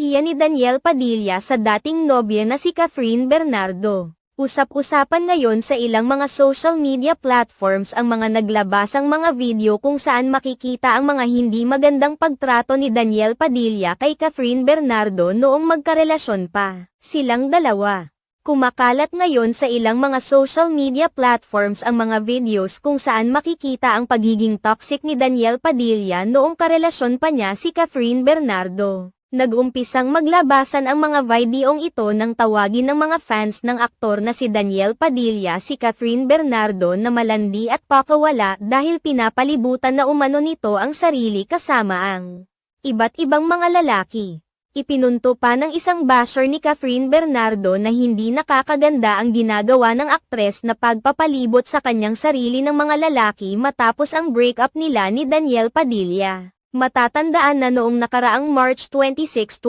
paghihiya ni Daniel Padilla sa dating nobya na si Catherine Bernardo. Usap-usapan ngayon sa ilang mga social media platforms ang mga naglabasang mga video kung saan makikita ang mga hindi magandang pagtrato ni Daniel Padilla kay Catherine Bernardo noong magkarelasyon pa silang dalawa. Kumakalat ngayon sa ilang mga social media platforms ang mga videos kung saan makikita ang pagiging toxic ni Daniel Padilla noong karelasyon pa niya si Catherine Bernardo. Nag-umpisang maglabasan ang mga videong ito nang tawagin ng mga fans ng aktor na si Daniel Padilla si Catherine Bernardo na malandi at pakawala dahil pinapalibutan na umano nito ang sarili kasama ang iba't ibang mga lalaki. Ipinunto pa ng isang basher ni Catherine Bernardo na hindi nakakaganda ang ginagawa ng aktres na pagpapalibot sa kanyang sarili ng mga lalaki matapos ang breakup nila ni Daniel Padilla. Matatandaan na noong nakaraang March 26,